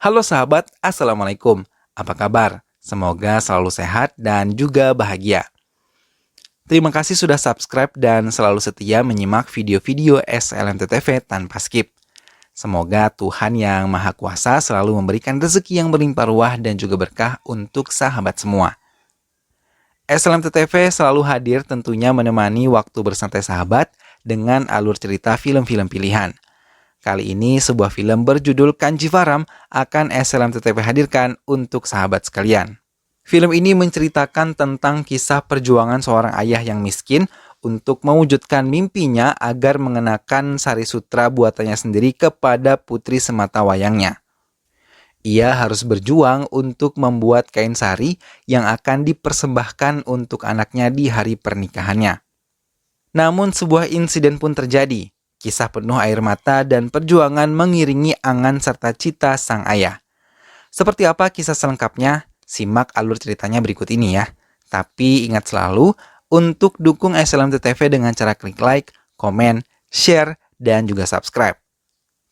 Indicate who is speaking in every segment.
Speaker 1: Halo sahabat, Assalamualaikum. Apa kabar? Semoga selalu sehat dan juga bahagia. Terima kasih sudah subscribe dan selalu setia menyimak video-video SLMT TV tanpa skip. Semoga Tuhan Yang Maha Kuasa selalu memberikan rezeki yang berlimpah ruah dan juga berkah untuk sahabat semua. SLMT TV selalu hadir tentunya menemani waktu bersantai sahabat dengan alur cerita film-film pilihan. Kali ini sebuah film berjudul Kanji Varam akan SLMT TV hadirkan untuk sahabat sekalian. Film ini menceritakan tentang kisah perjuangan seorang ayah yang miskin untuk mewujudkan mimpinya agar mengenakan sari sutra buatannya sendiri kepada putri sematawayangnya. Ia harus berjuang untuk membuat kain sari yang akan dipersembahkan untuk anaknya di hari pernikahannya. Namun sebuah insiden pun terjadi. Kisah penuh air mata dan perjuangan mengiringi angan serta cita sang ayah. Seperti apa kisah selengkapnya? Simak alur ceritanya berikut ini ya. Tapi ingat selalu untuk dukung SLMT TV dengan cara klik like, komen, share, dan juga subscribe.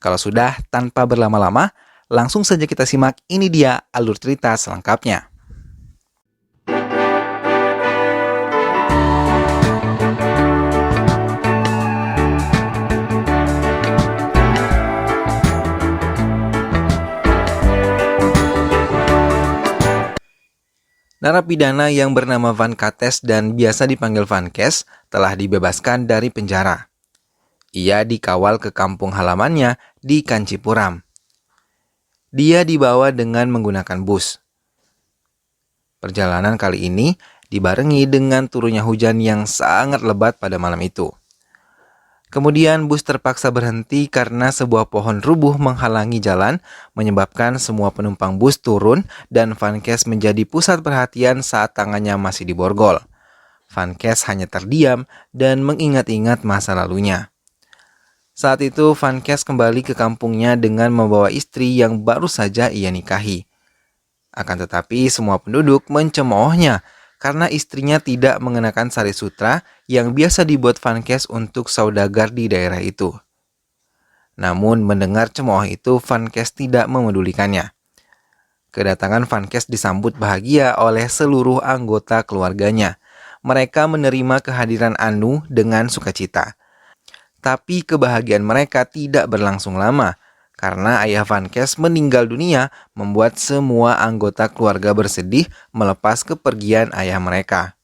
Speaker 1: Kalau sudah, tanpa berlama-lama, langsung saja kita simak ini dia alur cerita selengkapnya. Narapidana yang bernama Van Kates dan biasa dipanggil Van Kes telah dibebaskan dari penjara. Ia dikawal ke kampung halamannya di Kancipuram. Dia dibawa dengan menggunakan bus. Perjalanan kali ini dibarengi dengan turunnya hujan yang sangat lebat pada malam itu. Kemudian bus terpaksa berhenti karena sebuah pohon rubuh menghalangi jalan, menyebabkan semua penumpang bus turun dan Van Kes menjadi pusat perhatian saat tangannya masih diborgol. Van Kes hanya terdiam dan mengingat-ingat masa lalunya. Saat itu Van Kes kembali ke kampungnya dengan membawa istri yang baru saja ia nikahi. Akan tetapi semua penduduk mencemoohnya karena istrinya tidak mengenakan sari sutra yang biasa dibuat Van Kes untuk saudagar di daerah itu. Namun mendengar cemooh itu, Van Kes tidak memedulikannya. Kedatangan Van Kes disambut bahagia oleh seluruh anggota keluarganya. Mereka menerima kehadiran Anu dengan sukacita. Tapi kebahagiaan mereka tidak berlangsung lama, karena ayah Van Kes meninggal dunia membuat semua anggota keluarga bersedih melepas kepergian ayah mereka.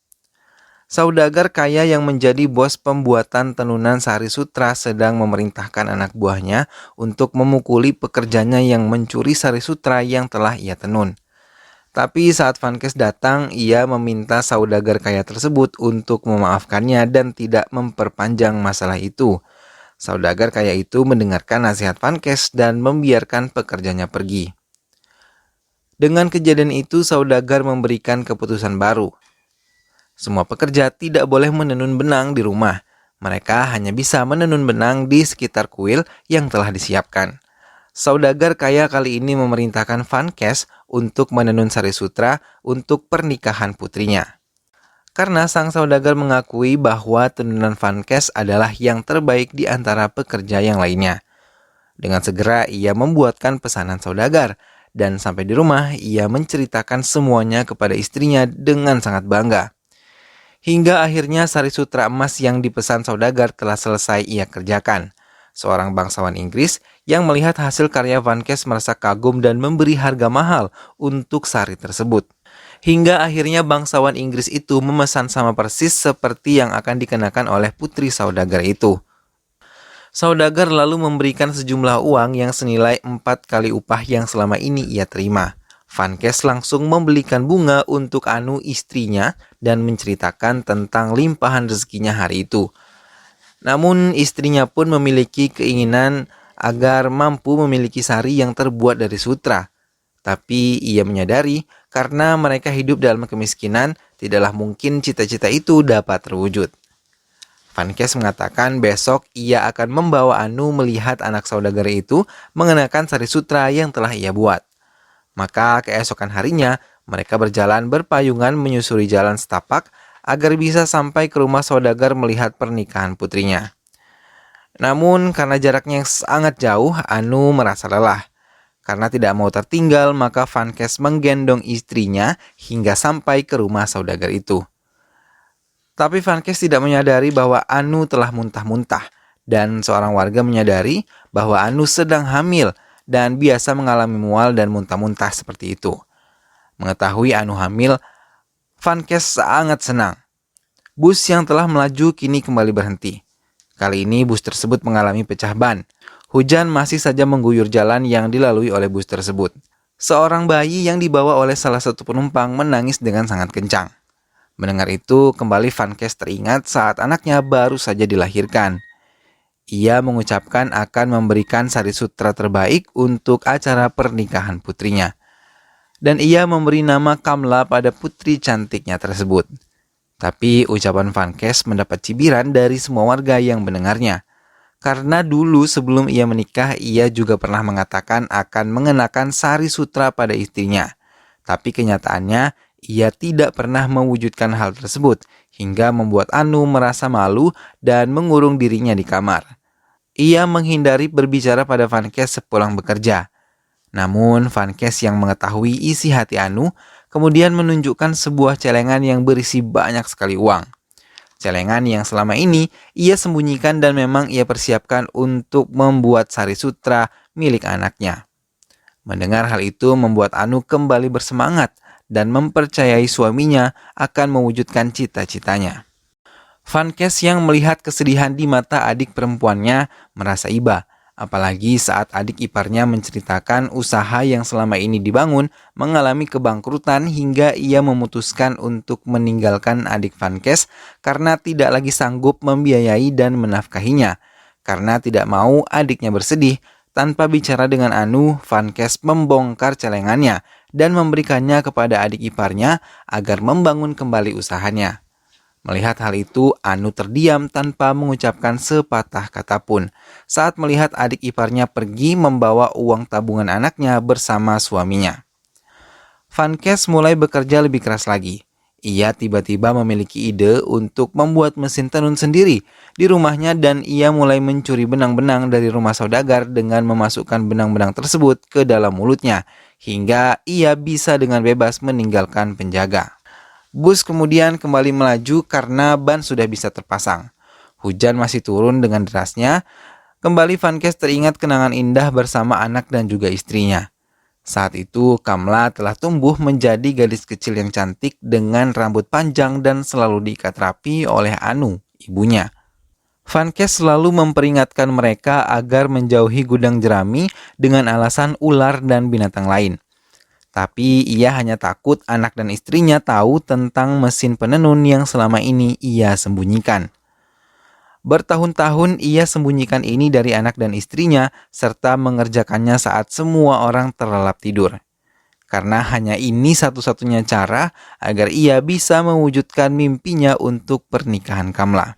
Speaker 1: Saudagar kaya yang menjadi bos pembuatan tenunan sari sutra sedang memerintahkan anak buahnya untuk memukuli pekerjanya yang mencuri sari sutra yang telah ia tenun. Tapi saat Van Kes datang, ia meminta saudagar kaya tersebut untuk memaafkannya dan tidak memperpanjang masalah itu. Saudagar kaya itu mendengarkan nasihat Van Kes dan membiarkan pekerjanya pergi. Dengan kejadian itu, saudagar memberikan keputusan baru. Semua pekerja tidak boleh menenun benang di rumah. Mereka hanya bisa menenun benang di sekitar kuil yang telah disiapkan. Saudagar kaya kali ini memerintahkan Van Kes untuk menenun sari sutra untuk pernikahan putrinya. Karena sang saudagar mengakui bahwa tenunan Van Kes adalah yang terbaik di antara pekerja yang lainnya. Dengan segera ia membuatkan pesanan saudagar, dan sampai di rumah ia menceritakan semuanya kepada istrinya dengan sangat bangga. Hingga akhirnya sari sutra emas yang dipesan saudagar telah selesai ia kerjakan. Seorang bangsawan Inggris yang melihat hasil karya Van Kes merasa kagum dan memberi harga mahal untuk sari tersebut. Hingga akhirnya bangsawan Inggris itu memesan sama persis seperti yang akan dikenakan oleh putri saudagar itu. Saudagar lalu memberikan sejumlah uang yang senilai 4 kali upah yang selama ini ia terima. Van Kes langsung membelikan bunga untuk Anu istrinya dan menceritakan tentang limpahan rezekinya hari itu. Namun istrinya pun memiliki keinginan agar mampu memiliki sari yang terbuat dari sutra. Tapi ia menyadari karena mereka hidup dalam kemiskinan, tidaklah mungkin cita-cita itu dapat terwujud. Van Kes mengatakan besok ia akan membawa Anu melihat anak saudagar itu mengenakan sari sutra yang telah ia buat. Maka keesokan harinya mereka berjalan berpayungan menyusuri jalan setapak agar bisa sampai ke rumah saudagar melihat pernikahan putrinya. Namun karena jaraknya yang sangat jauh, Anu merasa lelah. Karena tidak mau tertinggal, maka Van Kes menggendong istrinya hingga sampai ke rumah saudagar itu. Tapi Van Kes tidak menyadari bahwa Anu telah muntah-muntah, dan seorang warga menyadari bahwa Anu sedang hamil dan biasa mengalami mual dan muntah-muntah seperti itu. Mengetahui Anu hamil, Van Kes sangat senang. Bus yang telah melaju kini kembali berhenti. Kali ini bus tersebut mengalami pecah ban. Hujan masih saja mengguyur jalan yang dilalui oleh bus tersebut. Seorang bayi yang dibawa oleh salah satu penumpang menangis dengan sangat kencang. Mendengar itu, kembali Van Kes teringat saat anaknya baru saja dilahirkan. Ia mengucapkan akan memberikan sari sutra terbaik untuk acara pernikahan putrinya. Dan ia memberi nama Kamla pada putri cantiknya tersebut. Tapi ucapan Van Kes mendapat cibiran dari semua warga yang mendengarnya. Karena dulu sebelum ia menikah, ia juga pernah mengatakan akan mengenakan sari sutra pada istrinya. Tapi kenyataannya, ia tidak pernah mewujudkan hal tersebut, hingga membuat Anu merasa malu dan mengurung dirinya di kamar. Ia menghindari berbicara pada Van Kes sepulang bekerja. Namun, Van Kes yang mengetahui isi hati Anu, kemudian menunjukkan sebuah celengan yang berisi banyak sekali uang. Celengan yang selama ini ia sembunyikan dan memang ia persiapkan untuk membuat sari sutra milik anaknya. Mendengar hal itu membuat Anu kembali bersemangat dan mempercayai suaminya akan mewujudkan cita-citanya. Van Kes yang melihat kesedihan di mata adik perempuannya merasa iba. Apalagi saat adik iparnya menceritakan usaha yang selama ini dibangun mengalami kebangkrutan hingga ia memutuskan untuk meninggalkan adik Van Kes karena tidak lagi sanggup membiayai dan menafkahinya. Karena tidak mau adiknya bersedih, tanpa bicara dengan Anu, Van Kes membongkar celengannya dan memberikannya kepada adik iparnya agar membangun kembali usahanya. Melihat hal itu, Anu terdiam tanpa mengucapkan sepatah kata pun saat melihat adik iparnya pergi membawa uang tabungan anaknya bersama suaminya. Van Kes mulai bekerja lebih keras lagi. Ia tiba-tiba memiliki ide untuk membuat mesin tenun sendiri di rumahnya dan ia mulai mencuri benang-benang dari rumah saudagar dengan memasukkan benang-benang tersebut ke dalam mulutnya hingga ia bisa dengan bebas meninggalkan penjaga. Bus kemudian kembali melaju karena ban sudah bisa terpasang. Hujan masih turun dengan derasnya. Kembali Van Kes teringat kenangan indah bersama anak dan juga istrinya. Saat itu Kamla telah tumbuh menjadi gadis kecil yang cantik dengan rambut panjang dan selalu diikat rapi oleh Anu, ibunya. Van Kes selalu memperingatkan mereka agar menjauhi gudang jerami dengan alasan ular dan binatang lain. Tapi ia hanya takut anak dan istrinya tahu tentang mesin penenun yang selama ini ia sembunyikan. Bertahun-tahun ia sembunyikan ini dari anak dan istrinya serta mengerjakannya saat semua orang terlelap tidur. Karena hanya ini satu-satunya cara agar ia bisa mewujudkan mimpinya untuk pernikahan Kamla.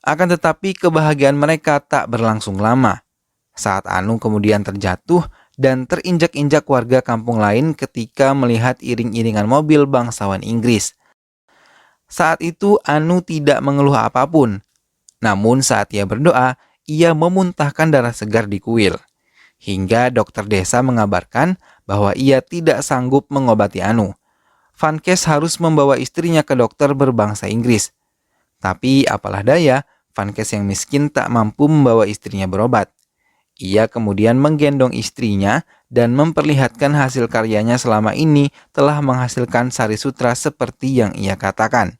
Speaker 1: Akan tetapi kebahagiaan mereka tak berlangsung lama. Saat Anu kemudian terjatuh dan terinjak-injak warga kampung lain ketika melihat iring-iringan mobil bangsawan Inggris. Saat itu Anu tidak mengeluh apapun. Namun saat ia berdoa, ia memuntahkan darah segar di kuil. Hingga dokter desa mengabarkan bahwa ia tidak sanggup mengobati Anu. Van Kes harus membawa istrinya ke dokter berbangsa Inggris. Tapi apalah daya, Van Kes yang miskin tak mampu membawa istrinya berobat. Ia kemudian menggendong istrinya dan memperlihatkan hasil karyanya selama ini telah menghasilkan sari sutra seperti yang ia katakan.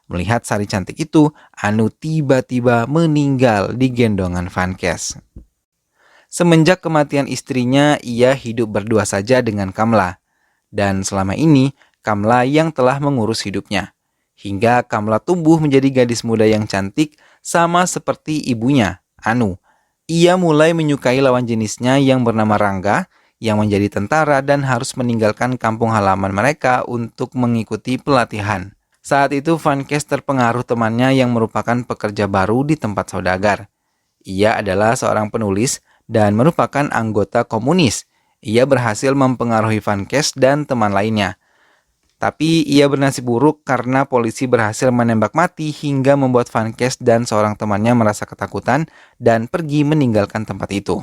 Speaker 1: Melihat sari cantik itu, Anu tiba-tiba meninggal di gendongan Van Kes. Semenjak kematian istrinya, ia hidup berdua saja dengan Kamla. Dan selama ini, Kamla yang telah mengurus hidupnya. Hingga Kamla tumbuh menjadi gadis muda yang cantik sama seperti ibunya, Anu. Ia mulai menyukai lawan jenisnya yang bernama Rangga, yang menjadi tentara dan harus meninggalkan kampung halaman mereka untuk mengikuti pelatihan. Saat itu Van Kes terpengaruh temannya yang merupakan pekerja baru di tempat saudagar. Ia adalah seorang penulis dan merupakan anggota komunis. Ia berhasil mempengaruhi Van Kes dan teman lainnya. Tapi ia bernasib buruk karena polisi berhasil menembak mati hingga membuat Van Kes dan seorang temannya merasa ketakutan dan pergi meninggalkan tempat itu.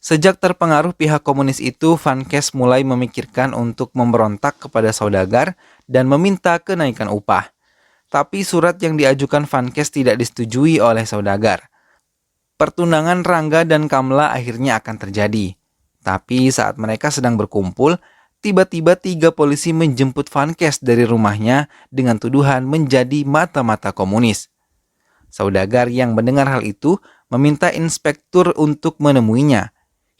Speaker 1: Sejak terpengaruh pihak komunis itu, Van Kes mulai memikirkan untuk memberontak kepada saudagar dan meminta kenaikan upah. Tapi surat yang diajukan Van Kes tidak disetujui oleh saudagar. Pertunangan Rangga dan Kamla akhirnya akan terjadi. Tapi saat mereka sedang berkumpul, tiba-tiba 3 polisi menjemput Van Kes dari rumahnya dengan tuduhan menjadi mata-mata komunis. Saudagar yang mendengar hal itu meminta inspektur untuk menemuinya.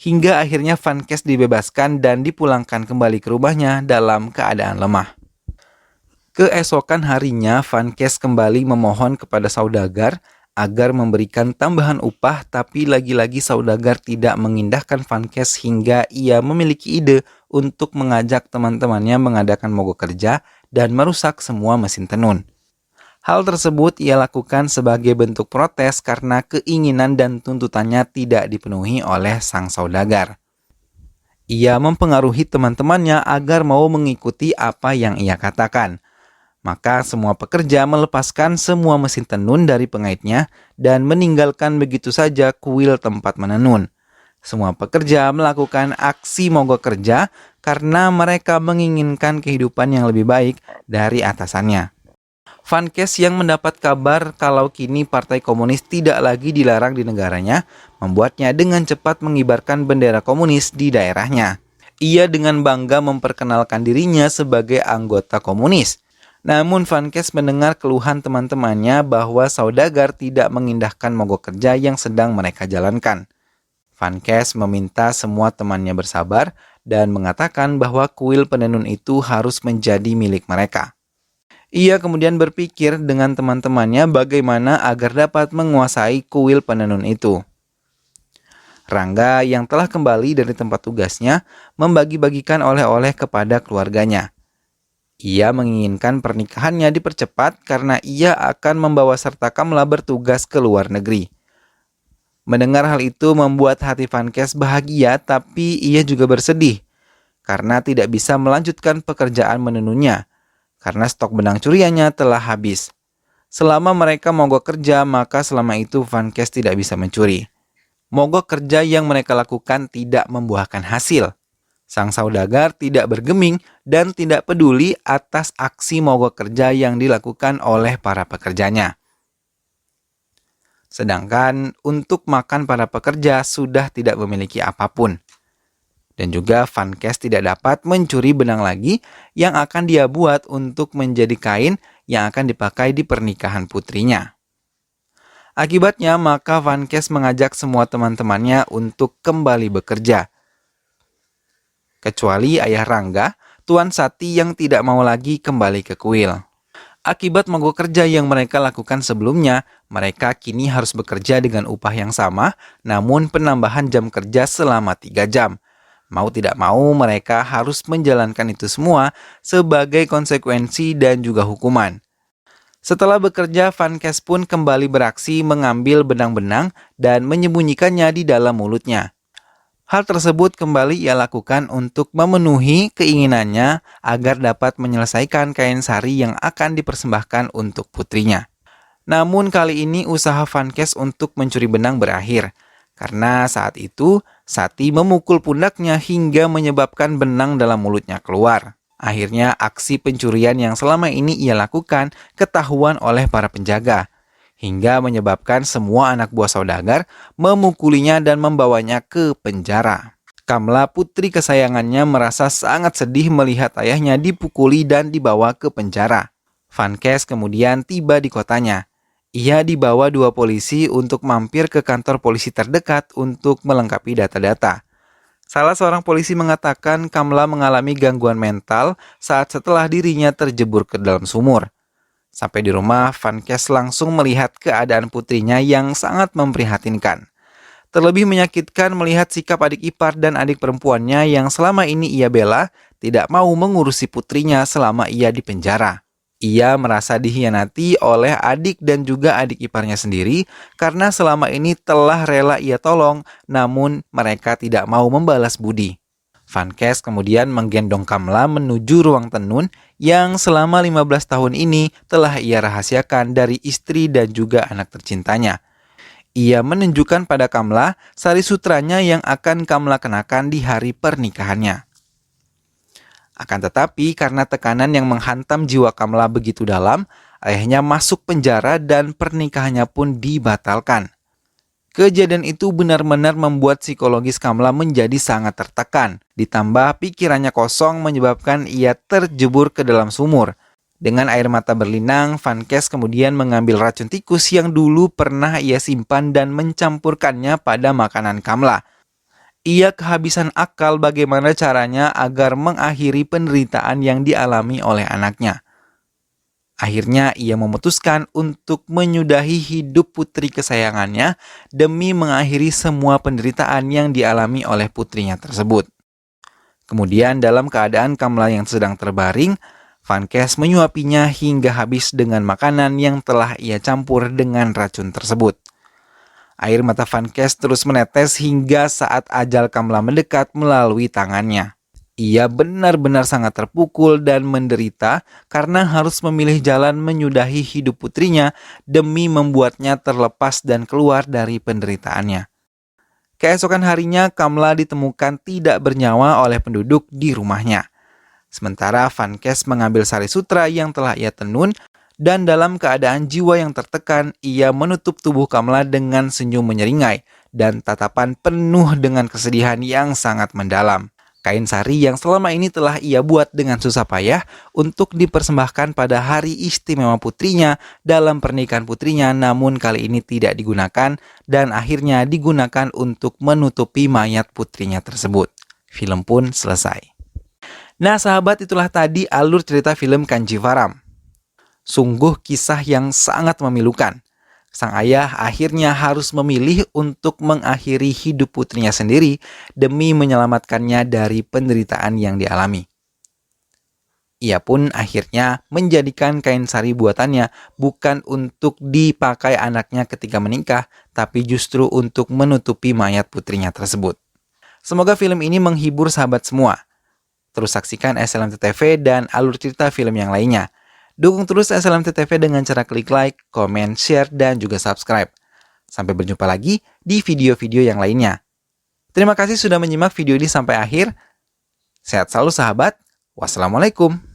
Speaker 1: Hingga akhirnya Van Kes dibebaskan dan dipulangkan kembali ke rumahnya dalam keadaan lemah. Keesokan harinya, Van Kes kembali memohon kepada saudagar agar memberikan tambahan upah, tapi lagi-lagi saudagar tidak mengindahkan Van Kes hingga ia memiliki ide untuk mengajak teman-temannya mengadakan mogok kerja dan merusak semua mesin tenun. Hal tersebut ia lakukan sebagai bentuk protes karena keinginan dan tuntutannya tidak dipenuhi oleh sang saudagar. Ia mempengaruhi teman-temannya agar mau mengikuti apa yang ia katakan. Maka semua pekerja melepaskan semua mesin tenun dari pengaitnya dan meninggalkan begitu saja kuil tempat menenun. Semua pekerja melakukan aksi mogok kerja karena mereka menginginkan kehidupan yang lebih baik dari atasannya. Van Kes yang mendapat kabar kalau kini Partai Komunis tidak lagi dilarang di negaranya, membuatnya dengan cepat mengibarkan bendera komunis di daerahnya. Ia dengan bangga memperkenalkan dirinya sebagai anggota komunis. Namun Van Kes mendengar keluhan teman-temannya bahwa saudagar tidak mengindahkan mogok kerja yang sedang mereka jalankan. Van Kes meminta semua temannya bersabar dan mengatakan bahwa kuil penenun itu harus menjadi milik mereka. Ia kemudian berpikir dengan teman-temannya bagaimana agar dapat menguasai kuil penenun itu. Rangga yang telah kembali dari tempat tugasnya membagi-bagikan oleh-oleh kepada keluarganya. Ia menginginkan pernikahannya dipercepat karena ia akan membawa serta Kamla bertugas ke luar negeri. Mendengar hal itu membuat hati Van Kes bahagia, tapi ia juga bersedih karena tidak bisa melanjutkan pekerjaan menenunnya karena stok benang curiannya telah habis. Selama mereka mogok kerja, maka selama itu Van Kes tidak bisa mencuri. Mogok kerja yang mereka lakukan tidak membuahkan hasil. Sang saudagar tidak bergeming dan tidak peduli atas aksi mogok kerja yang dilakukan oleh para pekerjanya. Sedangkan untuk makan para pekerja sudah tidak memiliki apapun. Dan juga Van Kes tidak dapat mencuri benang lagi yang akan dia buat untuk menjadi kain yang akan dipakai di pernikahan putrinya. Akibatnya maka Van Kes mengajak semua teman-temannya untuk kembali bekerja. Kecuali ayah Rangga, Tuan Sati yang tidak mau lagi kembali ke kuil. Akibat mogok kerja yang mereka lakukan sebelumnya, mereka kini harus bekerja dengan upah yang sama, namun penambahan jam kerja selama 3 jam. Mau tidak mau mereka harus menjalankan itu semua sebagai konsekuensi dan juga hukuman. Setelah bekerja, Van Kes pun kembali beraksi mengambil benang-benang dan menyembunyikannya di dalam mulutnya. Hal tersebut kembali ia lakukan untuk memenuhi keinginannya agar dapat menyelesaikan kain sari yang akan dipersembahkan untuk putrinya. Namun kali ini usaha Van Kes untuk mencuri benang berakhir. Karena saat itu, Sati memukul pundaknya hingga menyebabkan benang dalam mulutnya keluar. Akhirnya aksi pencurian yang selama ini ia lakukan ketahuan oleh para penjaga. Hingga menyebabkan semua anak buah saudagar memukulinya dan membawanya ke penjara. Kamla, putri kesayangannya, merasa sangat sedih melihat ayahnya dipukuli dan dibawa ke penjara. Van Kes kemudian tiba di kotanya. Ia dibawa 2 polisi untuk mampir ke kantor polisi terdekat untuk melengkapi data-data. Salah seorang polisi mengatakan Kamla mengalami gangguan mental saat setelah dirinya terjebur ke dalam sumur. Sampai di rumah, Van Kes langsung melihat keadaan putrinya yang sangat memprihatinkan. Terlebih menyakitkan melihat sikap adik ipar dan adik perempuannya yang selama ini ia bela tidak mau mengurusi putrinya selama ia di penjara. Ia merasa dikhianati oleh adik dan juga adik iparnya sendiri karena selama ini telah rela ia tolong, namun mereka tidak mau membalas budi. Van Kes kemudian menggendong Kamla menuju ruang tenun yang selama 15 tahun ini telah ia rahasiakan dari istri dan juga anak tercintanya. Ia menunjukkan pada Kamla sari sutranya yang akan Kamla kenakan di hari pernikahannya. Akan tetapi, karena tekanan yang menghantam jiwa Kamla begitu dalam, ayahnya masuk penjara dan pernikahannya pun dibatalkan. Kejadian itu benar-benar membuat psikologis Kamla menjadi sangat tertekan. Ditambah pikirannya kosong menyebabkan ia terjebur ke dalam sumur. Dengan air mata berlinang, Van Kes kemudian mengambil racun tikus yang dulu pernah ia simpan dan mencampurkannya pada makanan Kamla. Ia kehabisan akal bagaimana caranya agar mengakhiri penderitaan yang dialami oleh anaknya. Akhirnya ia memutuskan untuk menyudahi hidup putri kesayangannya demi mengakhiri semua penderitaan yang dialami oleh putrinya tersebut. Kemudian dalam keadaan Kamla yang sedang terbaring, Van Kes menyuapinya hingga habis dengan makanan yang telah ia campur dengan racun tersebut. Air mata Van Kes terus menetes hingga saat ajal Kamla mendekat melalui tangannya. Ia benar-benar sangat terpukul dan menderita karena harus memilih jalan menyudahi hidup putrinya demi membuatnya terlepas dan keluar dari penderitaannya. Keesokan harinya, Kamla ditemukan tidak bernyawa oleh penduduk di rumahnya. Sementara Van Kes mengambil sari sutra yang telah ia tenun dan dalam keadaan jiwa yang tertekan, ia menutup tubuh Kamla dengan senyum menyeringai dan tatapan penuh dengan kesedihan yang sangat mendalam. Kain sari yang selama ini telah ia buat dengan susah payah untuk dipersembahkan pada hari istimewa putrinya dalam pernikahan putrinya, namun kali ini tidak digunakan dan akhirnya digunakan untuk menutupi mayat putrinya tersebut. Film pun selesai. Nah sahabat, itulah tadi alur cerita film Kanjivaram. Sungguh kisah yang sangat memilukan. Sang ayah akhirnya harus memilih untuk mengakhiri hidup putrinya sendiri demi menyelamatkannya dari penderitaan yang dialami. Ia pun akhirnya menjadikan kain sari buatannya bukan untuk dipakai anaknya ketika menikah, tapi justru untuk menutupi mayat putrinya tersebut. Semoga film ini menghibur sahabat semua. Terus saksikan SLMT TV dan alur cerita film yang lainnya. Dukung terus SLMT TV dengan cara klik like, komen, share, dan juga subscribe. Sampai berjumpa lagi di video-video yang lainnya. Terima kasih sudah menyimak video ini sampai akhir. Sehat selalu sahabat. Wassalamualaikum.